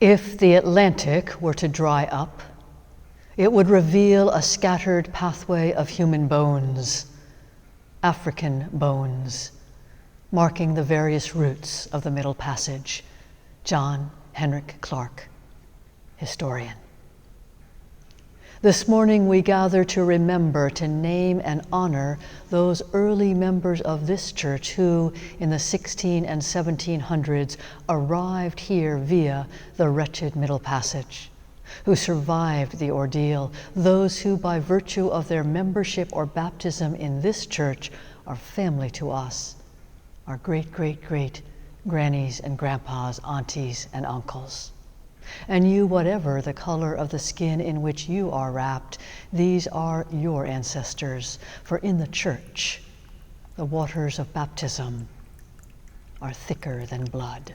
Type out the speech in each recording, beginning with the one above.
If the Atlantic were to dry up, it would reveal a scattered pathway of human bones, African bones, marking the various routes of the Middle Passage. John Henrik Clark, historian. This morning we gather to remember, to name and honor those early members of this church who, in the 16 and 1700s, arrived here via the wretched Middle Passage, who survived the ordeal, those who, by virtue of their membership or baptism in this church, are family to us, our great-great-great grannies and grandpas, aunties and uncles. And you, whatever the color of the skin in which you are wrapped, these are your ancestors. For in the church, the waters of baptism are thicker than blood.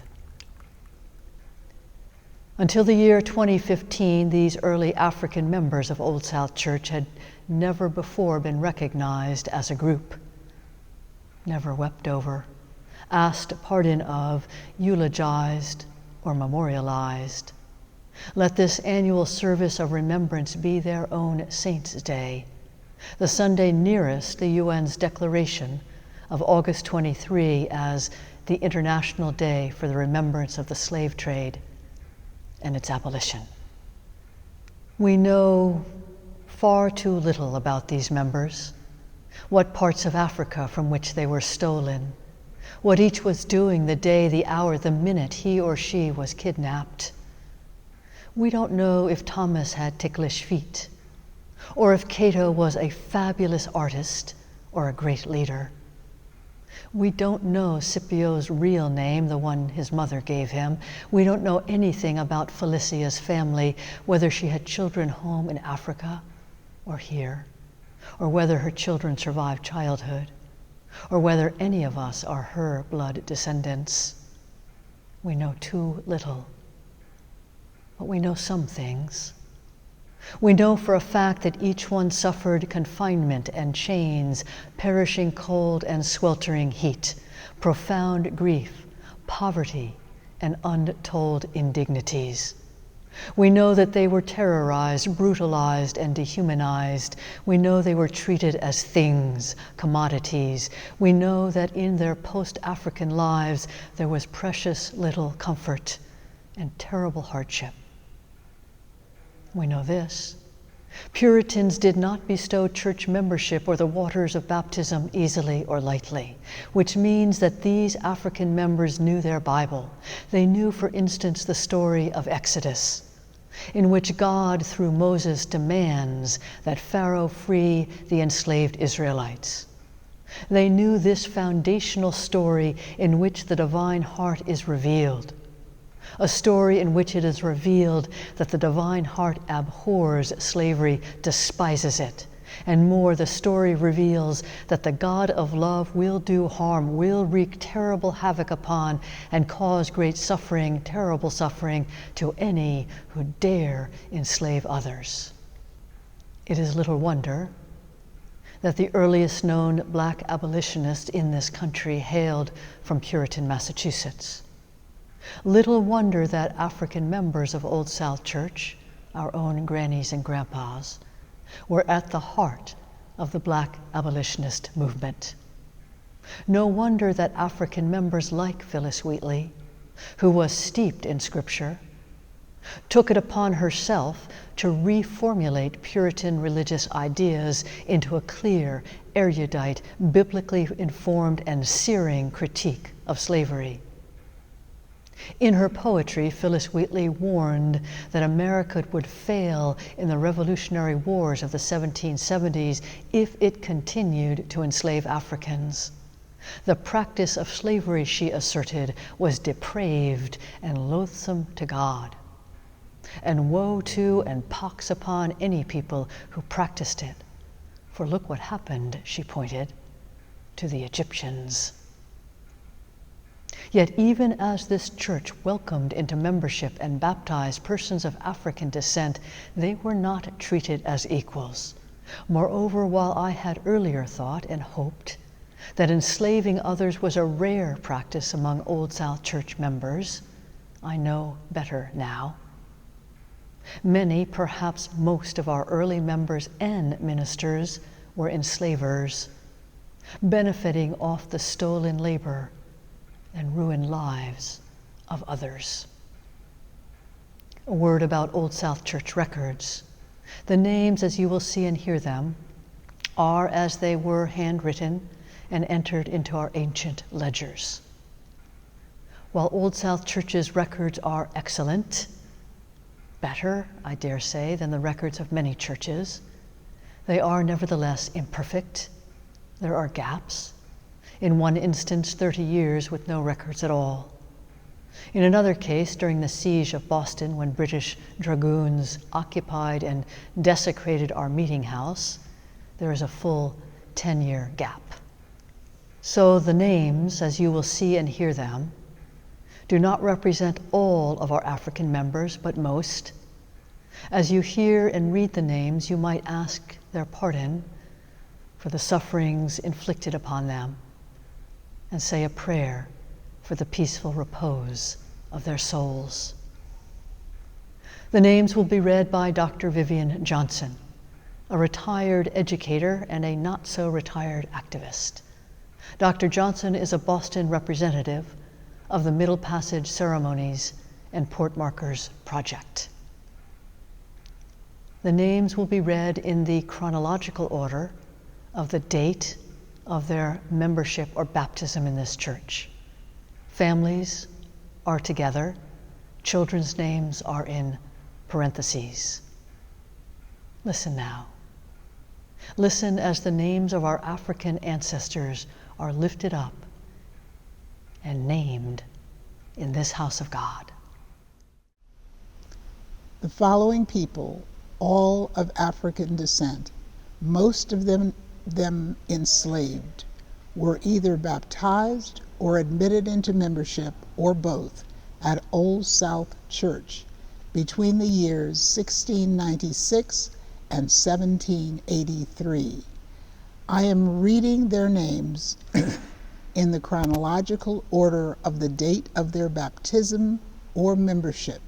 Until the year 2015, these early African members of Old South Church had never before been recognized as a group, never wept over, asked pardon of, eulogized, or memorialized. Let this annual service of remembrance be their own Saints' Day, the Sunday nearest the UN's declaration of August 23 as the International Day for the Remembrance of the Slave Trade and its abolition. We know far too little about these members, what parts of Africa from which they were stolen, what each was doing the day, the hour, the minute he or she was kidnapped. We don't know if Thomas had ticklish feet, or if Cato was a fabulous artist or a great leader. We don't know Scipio's real name, the one his mother gave him. We don't know anything about Felicia's family, whether she had children home in Africa or here, or whether her children survived childhood, or whether any of us are her blood descendants. We know too little. But we know some things. We know for a fact that each one suffered confinement and chains, perishing cold and sweltering heat, profound grief, poverty, and untold indignities. We know that they were terrorized, brutalized, and dehumanized. We know they were treated as things, commodities. We know that in their post-African lives there was precious little comfort and terrible hardship. We know this: Puritans did not bestow church membership or the waters of baptism easily or lightly, which means that these African members knew their Bible. They knew, for instance, the story of Exodus, in which God, through Moses, demands that Pharaoh free the enslaved Israelites. They knew this foundational story in which the divine heart is revealed, a story in which it is revealed that the divine heart abhors slavery, despises it. And more, the story reveals that the God of love will do harm, will wreak terrible havoc upon, and cause great suffering, terrible suffering, to any who dare enslave others. It is little wonder that the earliest known Black abolitionists in this country hailed from Puritan Massachusetts. Little wonder that African members of Old South Church, our own grannies and grandpas, were at the heart of the Black abolitionist movement. No wonder that African members like Phyllis Wheatley, who was steeped in Scripture, took it upon herself to reformulate Puritan religious ideas into a clear, erudite, biblically informed, and searing critique of slavery. In her poetry, Phyllis Wheatley warned that America would fail in the Revolutionary Wars of the 1770s if it continued to enslave Africans. The practice of slavery, she asserted, was depraved and loathsome to God. And woe to and pox upon any people who practiced it. For look what happened, she pointed, to the Egyptians. Yet even as this church welcomed into membership and baptized persons of African descent, they were not treated as equals. Moreover, while I had earlier thought and hoped that enslaving others was a rare practice among Old South Church members, I know better now. Many, perhaps most of our early members and ministers were enslavers, benefiting off the stolen labor and ruined lives of others. A word about Old South Church records. The names, as you will see and hear them, are as they were handwritten and entered into our ancient ledgers. While Old South Church's records are excellent, better, I dare say, than the records of many churches, they are nevertheless imperfect. There are gaps. In one instance, 30 years with no records at all. In another case, during the siege of Boston, when British dragoons occupied and desecrated our meeting house, there is a full 10-year gap. So the names, as you will see and hear them, do not represent all of our African members, but most. As you hear and read the names, you might ask their pardon for the sufferings inflicted upon them and say a prayer for the peaceful repose of their souls. The names will be read by Dr. Vivian Johnson, a retired educator and a not-so-retired activist. Dr. Johnson is a Boston representative of the Middle Passage Ceremonies and Port Markers Project. The names will be read in the chronological order of the date of their membership or baptism in this church. Families are together. Children's names are in parentheses. Listen now. Listen as the names of our African ancestors are lifted up and named in this house of God. The following people, all of African descent, most of them enslaved, were either baptized or admitted into membership, or both, at Old South Church between the years 1696 and 1783. I am reading their names in the chronological order of the date of their baptism or membership.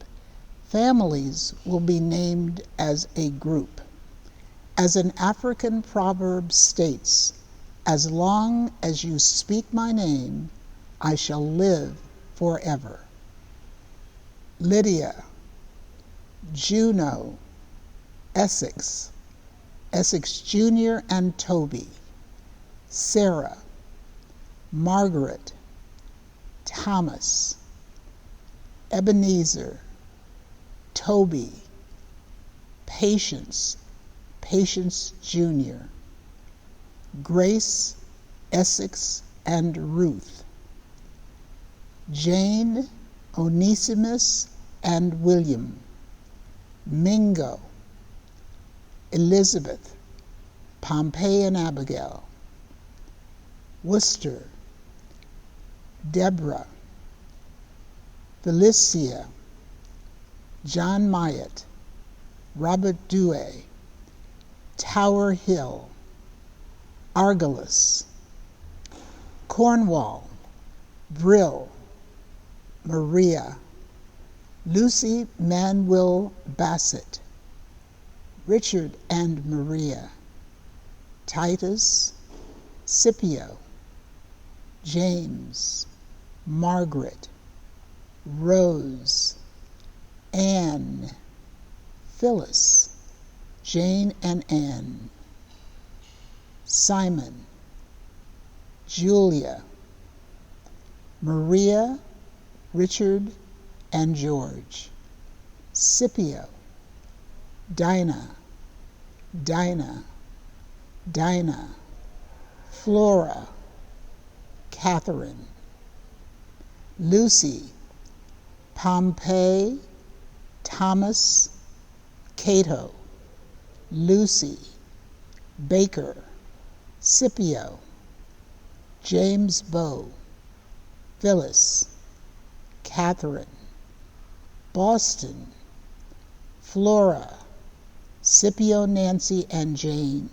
Families will be named as a group. As an African proverb states, "As long as you speak my name, I shall live forever." Lydia, Juno, Essex, Essex Jr. and Toby, Sarah, Margaret, Thomas, Ebenezer, Toby, Patience, Patience Jr., Grace, Essex, and Ruth, Jane, Onesimus, and William, Mingo, Elizabeth, Pompey and Abigail, Worcester, Deborah, Felicia, John Myatt, Robert Dewey, Tower Hill, Argolis, Cornwall, Brill, Maria, Lucy Manuel Bassett, Richard and Maria, Titus, Scipio, James, Margaret, Rose, Anne, Phyllis, Jane and Anne, Simon, Julia, Maria, Richard, and George, Scipio, Dinah, Dinah, Dinah, Flora, Catherine, Lucy, Pompey, Thomas, Cato, Lucy, Baker, Scipio, James Bow, Phyllis, Catherine, Boston, Flora, Scipio, Nancy, and Jane,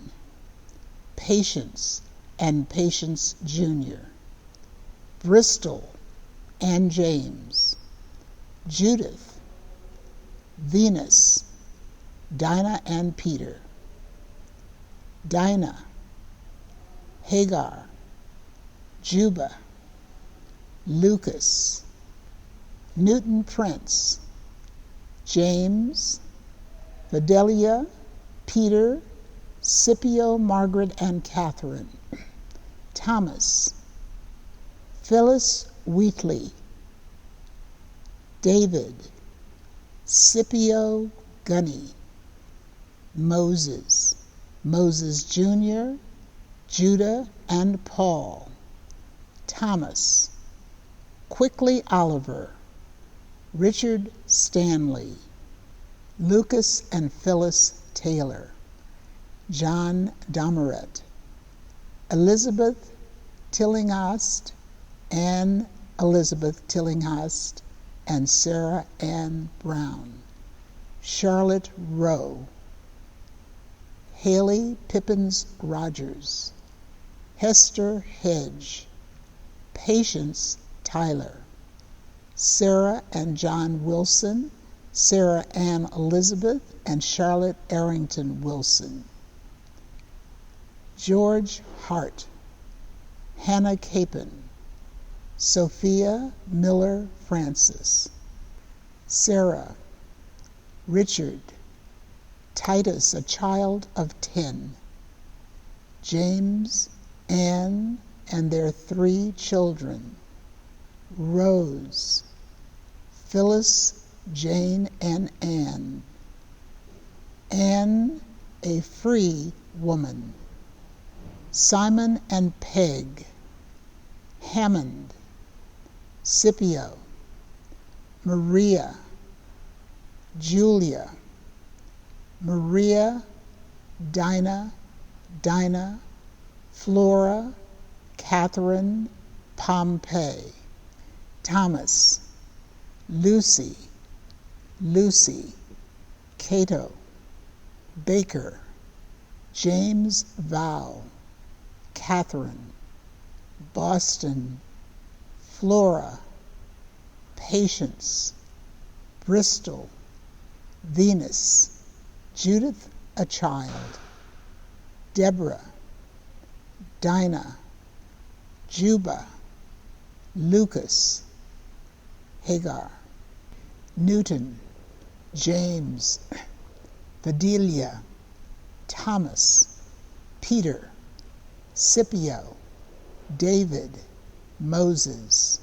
Patience and Patience Jr., Bristol and James, Judith, Venus, Dinah and Peter, Dinah, Hagar, Juba, Lucas, Newton Prince, James, Fidelia, Peter, Scipio, Margaret, and Catherine, Thomas, Phyllis Wheatley, David, Scipio Gunny, Moses, Moses Jr., Judah and Paul, Thomas, Quickly Oliver, Richard Stanley, Lucas and Phyllis Taylor, John Domeret, Elizabeth Tillinghast, Anne Elizabeth Tillinghast, and Sarah Ann Brown, Charlotte Rowe, Haley Pippins Rogers, Hester Hedge, Patience Tyler, Sarah and John Wilson, Sarah Ann Elizabeth, and Charlotte Arrington Wilson, George Hart, Hannah Capon, Sophia Miller Francis, Sarah, Richard, Titus, a child of 10, James, Anne, and their 3 children, Rose, Phyllis, Jane, and Anne, Anne, a free woman, Simon and Peg, Hammond, Scipio, Maria, Julia, Maria, Dinah, Flora, Catherine, Pompey, Thomas, Lucy, Cato, Baker, James Val, Catherine, Boston, Flora, Patience, Bristol, Venus, Judith, a child, Deborah, Dinah, Juba, Lucas, Hagar, Newton, James, Fidelia, Thomas, Peter, Scipio, David, Moses,